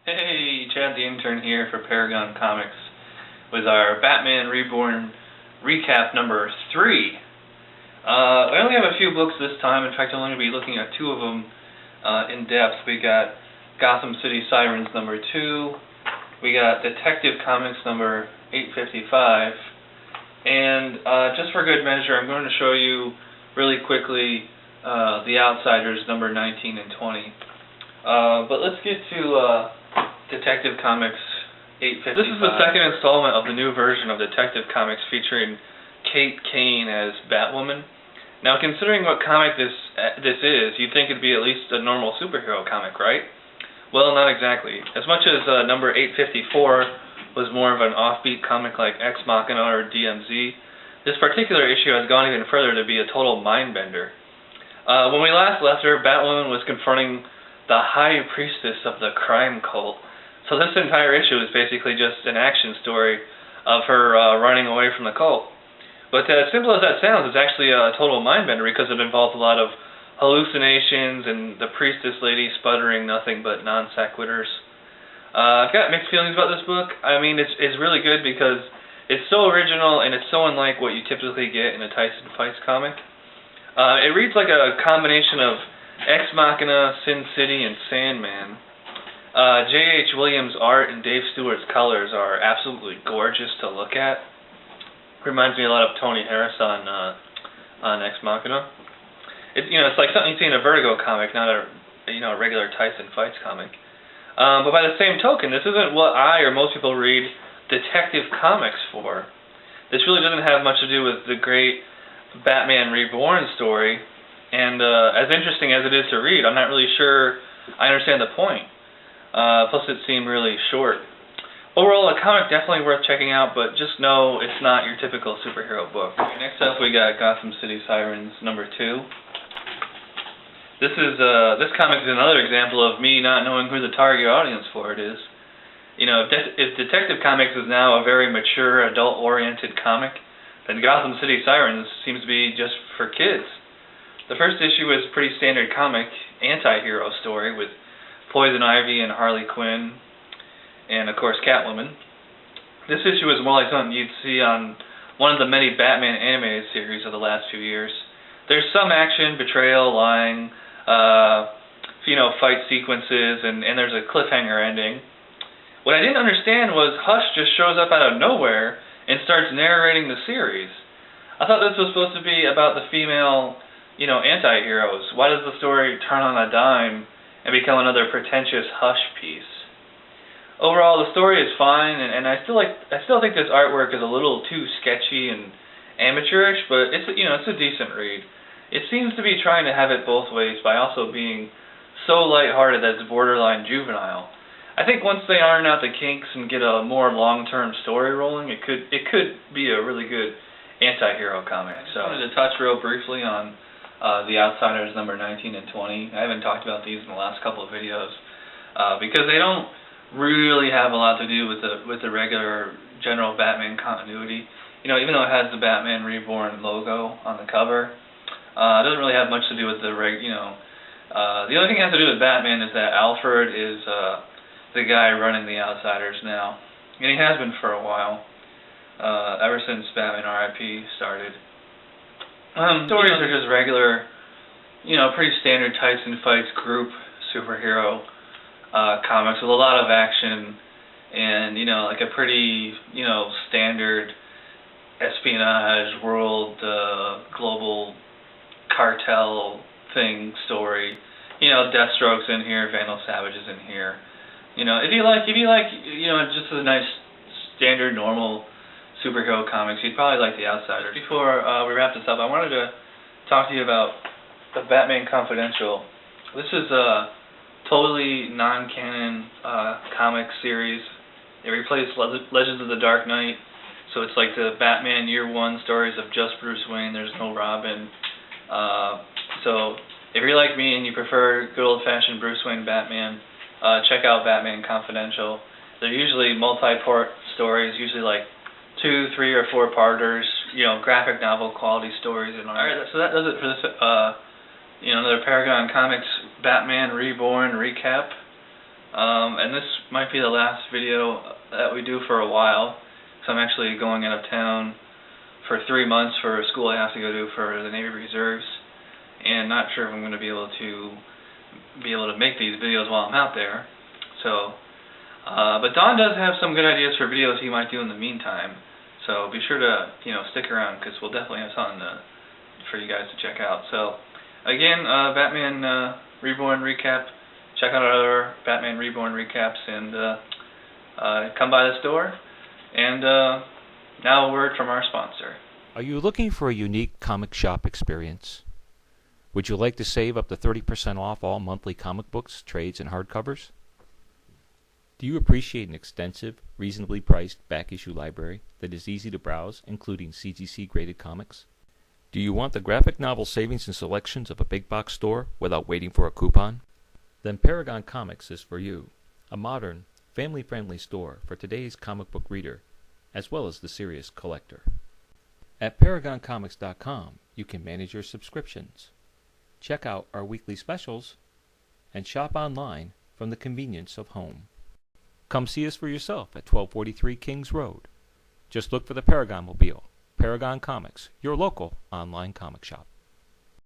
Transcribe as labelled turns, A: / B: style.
A: Hey, Chad the Intern here for Paragon Comics with our Batman Reborn recap number 3. I only have a few books this time. In fact, I'm only going to be looking at 2 of them in depth. We got Gotham City Sirens number 2. We got Detective Comics number 855. And just for good measure, I'm going to show you really quickly The Outsiders number 19 and 20. But let's get to Detective Comics 855. This is the second installment of the new version of Detective Comics featuring Kate Kane as Batwoman. Now, considering what comic this is, you'd think it'd be at least a normal superhero comic, right? Well, not exactly. As much as number 854 was more of an offbeat comic like Ex Machina or DMZ, this particular issue has gone even further to be a total mind-bender. When we last left her, Batwoman was confronting the High Priestess of the crime cult. So this entire issue is basically just an action story of her running away from the cult. But as simple as that sounds, it's actually a total mind-bender because it involves a lot of hallucinations and the priestess lady sputtering nothing but non-sequiturs. I've got mixed feelings about this book. I mean, it's really good because it's so original and it's so unlike what you typically get in a Tyson Fights comic. It reads like a combination of Ex Machina, Sin City, and Sandman. J.H. Williams' art and Dave Stewart's colors are absolutely gorgeous to look at. Reminds me a lot of Tony Harris on Ex Machina. It's like something you see in a Vertigo comic, not a regular Tyson Fights comic. But by the same token, this isn't what I or most people read Detective Comics for. This really doesn't have much to do with the great Batman Reborn story, and as interesting as it is to read, I'm not really sure I understand the point. Plus it seemed really short. Overall, a comic definitely worth checking out, but just know it's not your typical superhero book. Next up, we got Gotham City Sirens number 2. This comic is another example of me not knowing who the target audience for it is. If Detective Comics is now a very mature, adult-oriented comic, then Gotham City Sirens seems to be just for kids. The first issue is a pretty standard comic anti-hero story with Poison Ivy and Harley Quinn, and of course Catwoman. This issue is more like something you'd see on one of the many Batman animated series of the last few years. There's some action, betrayal, lying, fight sequences, and there's a cliffhanger ending. What I didn't understand was Hush just shows up out of nowhere and starts narrating the series. I thought this was supposed to be about the female, anti-heroes. Why does the story turn on a dime and become another pretentious Hush piece? Overall, the story is fine, and I still think this artwork is a little too sketchy and amateurish, but it's a decent read. It seems to be trying to have it both ways by also being so lighthearted that it's borderline juvenile. I think once they iron out the kinks and get a more long-term story rolling, it could be a really good anti-hero comic. So I wanted to touch real briefly on The Outsiders number 19 and 20. I haven't talked about these in the last couple of videos because they don't really have a lot to do with the regular general Batman continuity. Even though it has the Batman Reborn logo on the cover, it doesn't really have much to do with the the only thing it has to do with Batman is that Alfred is the guy running the Outsiders now, and he has been for a while, ever since Batman R.I.P. started. Stories are just regular, pretty standard Tyson Fights group superhero comics with a lot of action and, like a pretty, standard espionage world, global cartel thing story. Deathstroke's in here, Vandal Savage is in here. If you like, just a nice standard normal superhero comics, you'd probably like The Outsiders. Before we wrap this up, I wanted to talk to you about the Batman Confidential. This is a totally non-canon comic series. It replaced Legends of the Dark Knight, so it's like the Batman Year One stories of just Bruce Wayne. There's no Robin. So if you're like me and you prefer good old-fashioned Bruce Wayne Batman, check out Batman Confidential. They're usually multi-part stories, usually like 2, 3, or 4-parters, graphic novel quality stories. Alright, so that does it for this, another Paragon Comics Batman Reborn recap. And this might be the last video that we do for a while, so I'm actually going out of town for 3 months for a school I have to go to for the Navy Reserves, and not sure if I'm going to be able to make these videos while I'm out there. So, but Don does have some good ideas for videos he might do in the meantime. So be sure to stick around, because we'll definitely have something for you guys to check out. So again, Batman Reborn recap. Check out our other Batman Reborn recaps, and come by the store. And now a word from our sponsor.
B: Are you looking for a unique comic shop experience? Would you like to save up to 30% off all monthly comic books, trades, and hardcovers? Do you appreciate an extensive, reasonably priced back-issue library that is easy to browse, including CGC-graded comics? Do you want the graphic novel savings and selections of a big box store without waiting for a coupon? Then Paragon Comics is for you, a modern, family-friendly store for today's comic book reader, as well as the serious collector. At ParagonComics.com, you can manage your subscriptions, check out our weekly specials, and shop online from the convenience of home. Come see us for yourself at 1243 Kings Road. Just look for the Paragon Mobile. Paragon Comics, your local online comic shop.